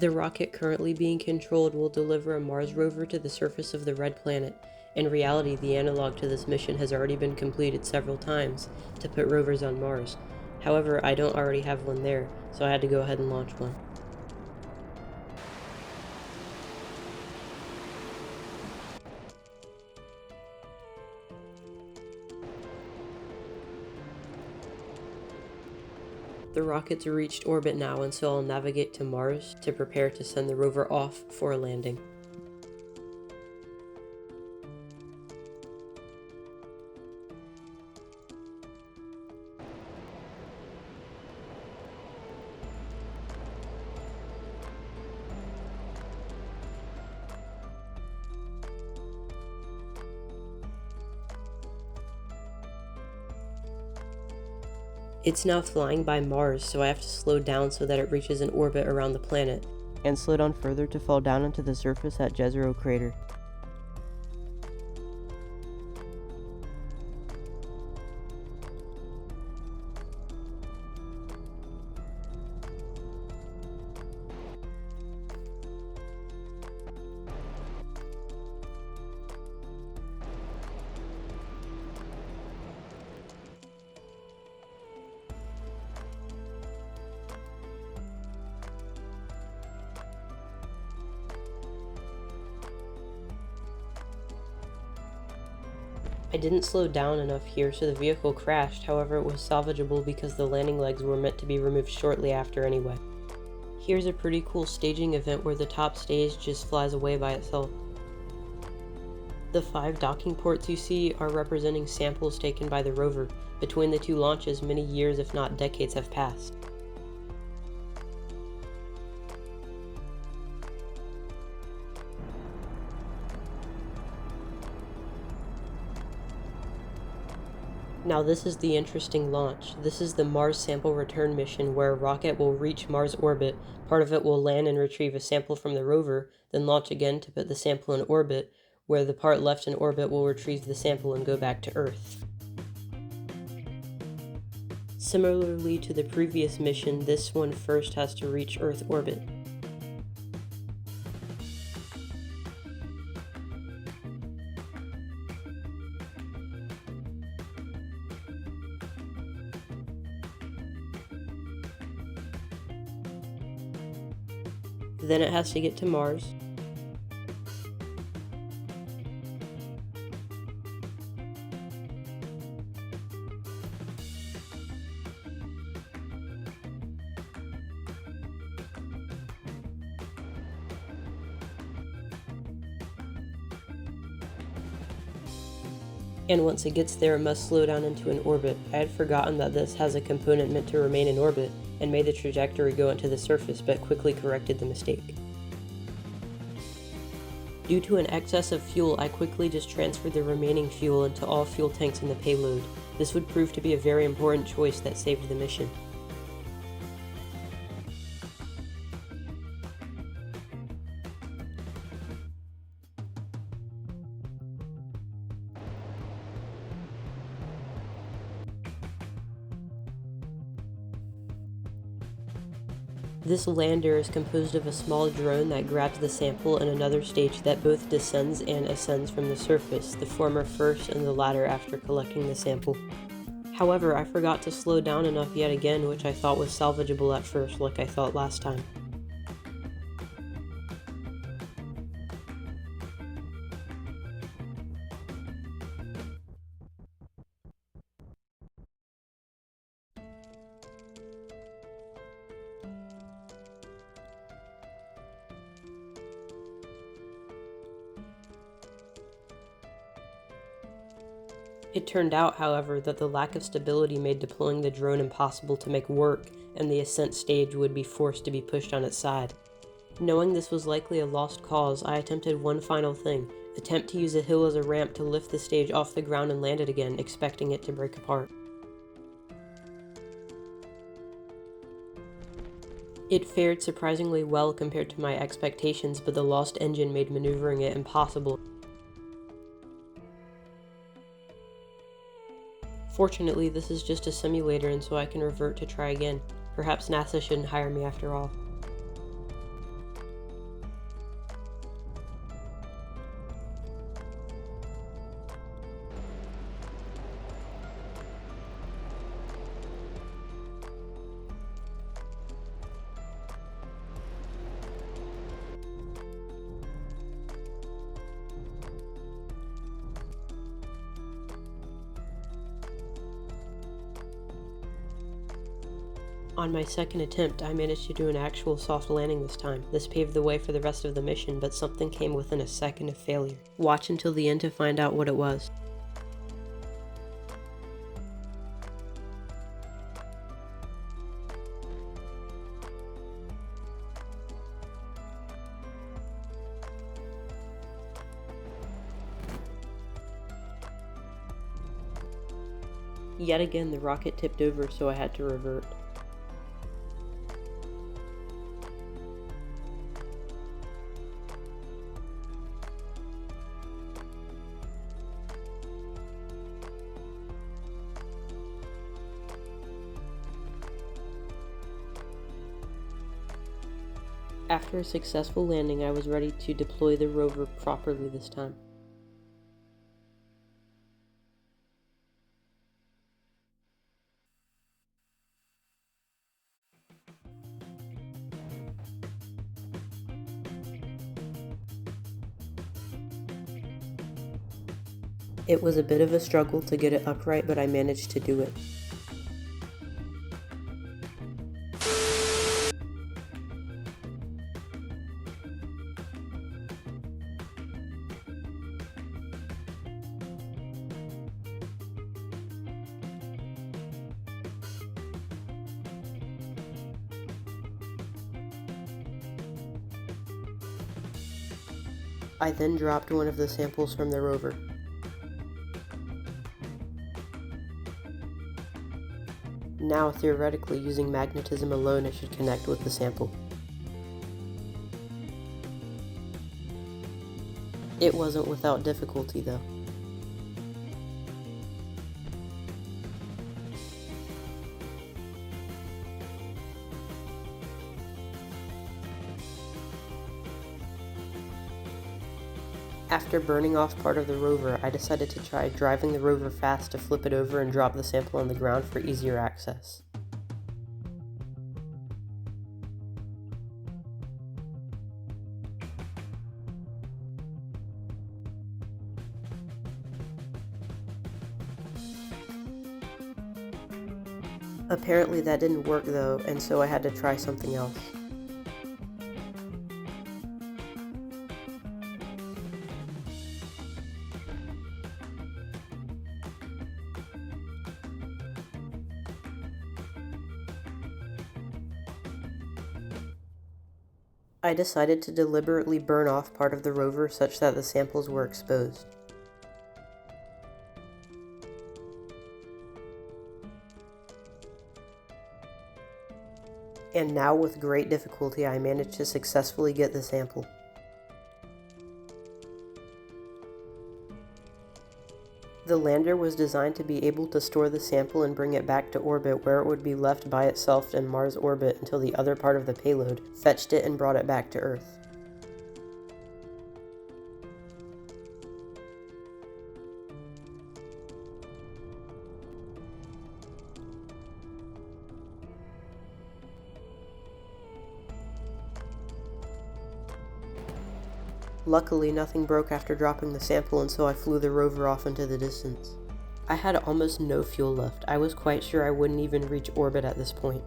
The rocket currently being controlled will deliver a Mars rover to the surface of the Red Planet. In reality, the analog to this mission has already been completed several times to put rovers on Mars. However, I don't already have one there, so I had to go ahead and launch one. The rocket's reached orbit now, and so I'll navigate to Mars to prepare to send the rover off for a landing. It's now flying by Mars, so I have to slow down so that it reaches an orbit around the planet, and slow down further to fall down into the surface at Jezero crater. I didn't slow down enough here, so the vehicle crashed. However, it was salvageable because the landing legs were meant to be removed shortly after anyway. Here's a pretty cool staging event where the top stage just flies away by itself. The 5 docking ports you see are representing samples taken by the rover. Between the 2 launches, many years if not decades have passed. Now this is the interesting launch. This is the Mars Sample Return mission, where a rocket will reach Mars orbit, part of it will land and retrieve a sample from the rover, then launch again to put the sample in orbit, where the part left in orbit will retrieve the sample and go back to Earth. Similarly to the previous mission, this one first has to reach Earth orbit. Then it has to get to Mars. And once it gets there, it must slow down into an orbit. I had forgotten that this has a component meant to remain in orbit, and made the trajectory go into the surface, but quickly corrected the mistake. Due to an excess of fuel, I quickly just transferred the remaining fuel into all fuel tanks in the payload. This would prove to be a very important choice that saved the mission. This lander is composed of a small drone that grabs the sample and another stage that both descends and ascends from the surface, the former first and the latter after collecting the sample. However, I forgot to slow down enough yet again, which I thought was salvageable at first, like I thought last time. It turned out, however, that the lack of stability made deploying the drone impossible to make work, and the ascent stage would be forced to be pushed on its side. Knowing this was likely a lost cause, I attempted one final thing: attempt to use a hill as a ramp to lift the stage off the ground and land it again, expecting it to break apart. It fared surprisingly well compared to my expectations, but the lost engine made maneuvering it impossible. Fortunately, this is just a simulator, and so I can revert to try again. Perhaps NASA shouldn't hire me after all. On my second attempt, I managed to do an actual soft landing this time. This paved the way for the rest of the mission, but something came within a second of failure. Watch until the end to find out what it was. Yet again, the rocket tipped over, so I had to revert. After a successful landing, I was ready to deploy the rover properly this time. It was a bit of a struggle to get it upright, but I managed to do it. I then dropped one of the samples from the rover. Now, theoretically, using magnetism alone, it should connect with the sample. It wasn't without difficulty, though. After burning off part of the rover, I decided to try driving the rover fast to flip it over and drop the sample on the ground for easier access. Apparently that didn't work though, and so I had to try something else. I decided to deliberately burn off part of the rover such that the samples were exposed. And now, with great difficulty, I managed to successfully get the sample. The lander was designed to be able to store the sample and bring it back to orbit, where it would be left by itself in Mars orbit until the other part of the payload fetched it and brought it back to Earth. Luckily, nothing broke after dropping the sample, and so I flew the rover off into the distance. I had almost no fuel left. I was quite sure I wouldn't even reach orbit at this point.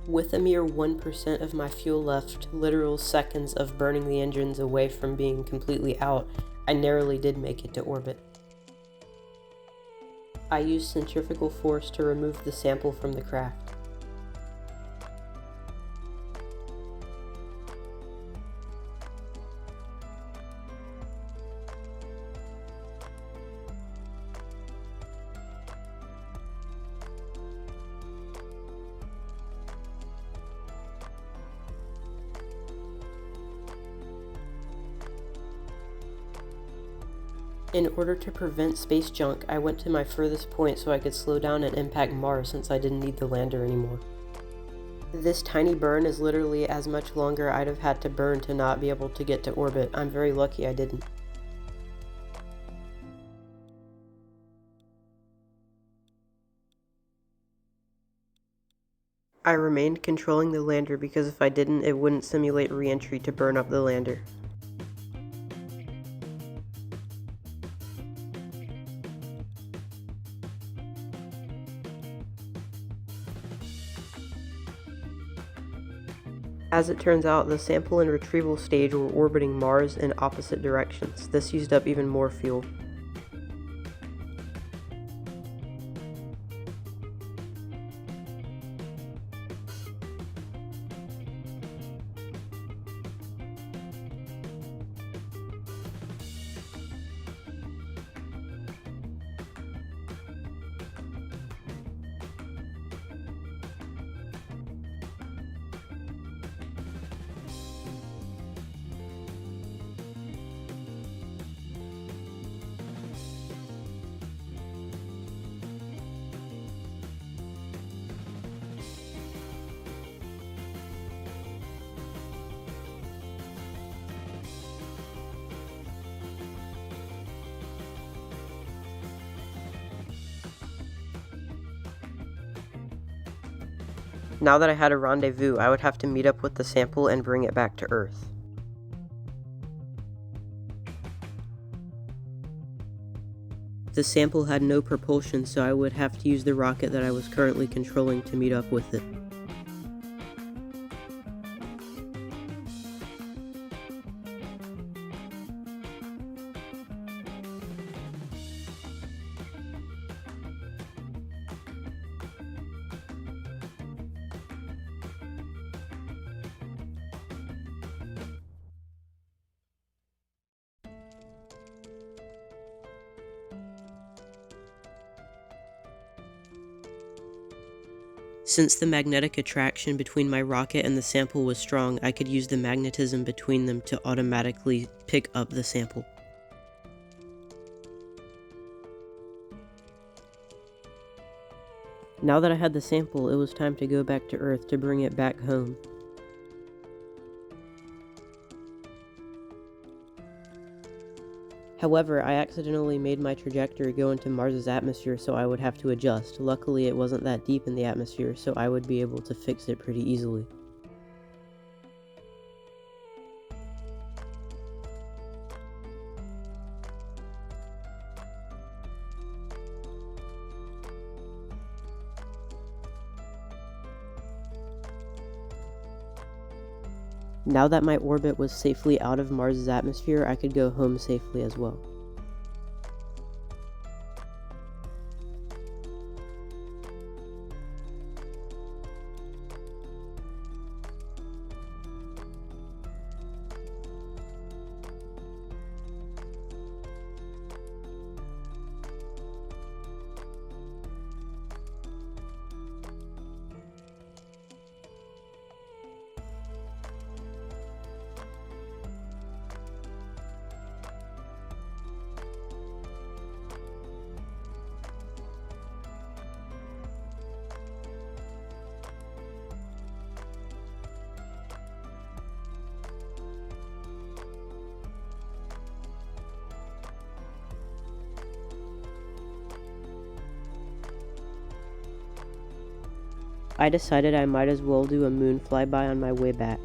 With a mere 1% of my fuel left, literal seconds of burning the engines away from being completely out, I narrowly did make it to orbit. I used centrifugal force to remove the sample from the craft. In order to prevent space junk, I went to my furthest point so I could slow down and impact Mars since I didn't need the lander anymore. This tiny burn is literally as much longer I'd have had to burn to not be able to get to orbit. I'm very lucky I didn't. I remained controlling the lander because if I didn't, it wouldn't simulate re-entry to burn up the lander. As it turns out, the sample and retrieval stage were orbiting Mars in opposite directions. This used up even more fuel. Now that I had a rendezvous, I would have to meet up with the sample and bring it back to Earth. The sample had no propulsion, so I would have to use the rocket that I was currently controlling to meet up with it. Since the magnetic attraction between my rocket and the sample was strong, I could use the magnetism between them to automatically pick up the sample. Now that I had the sample, it was time to go back to Earth to bring it back home. However, I accidentally made my trajectory go into Mars's atmosphere, so I would have to adjust. Luckily, it wasn't that deep in the atmosphere, so I would be able to fix it pretty easily. Now that my orbit was safely out of Mars's atmosphere, I could go home safely as well. I decided I might as well do a moon flyby on my way back.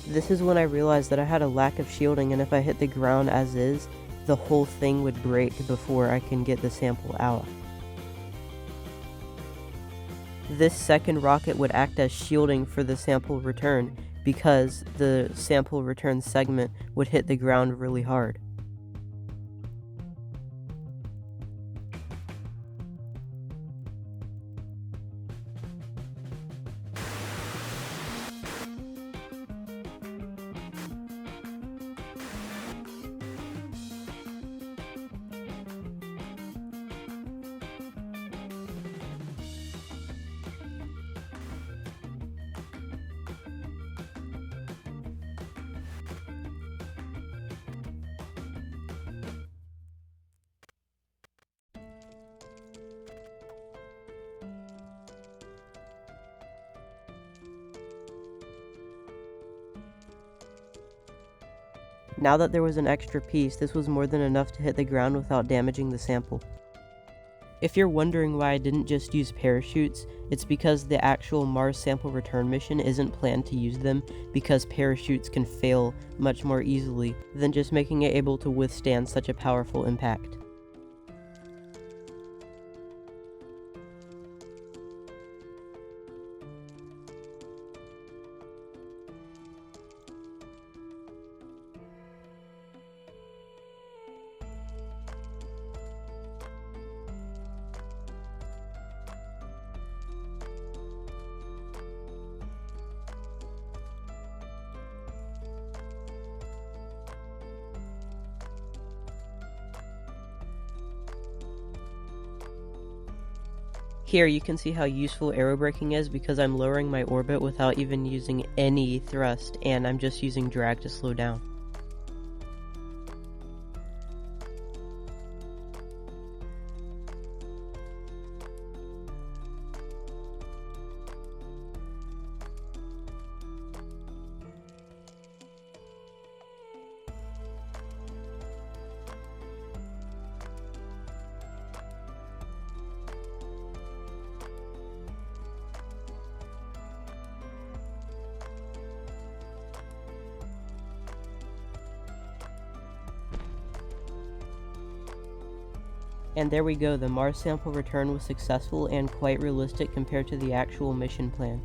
This is when I realized that I had a lack of shielding, and if I hit the ground as is, the whole thing would break before I can get the sample out. This second rocket would act as shielding for the sample return, because the sample return segment would hit the ground really hard. Now that there was an extra piece, this was more than enough to hit the ground without damaging the sample. If you're wondering why I didn't just use parachutes, it's because the actual Mars sample return mission isn't planned to use them, because parachutes can fail much more easily than just making it able to withstand such a powerful impact. Here you can see how useful aerobraking is, because I'm lowering my orbit without even using any thrust, and I'm just using drag to slow down. And there we go, the Mars sample return was successful and quite realistic compared to the actual mission plan.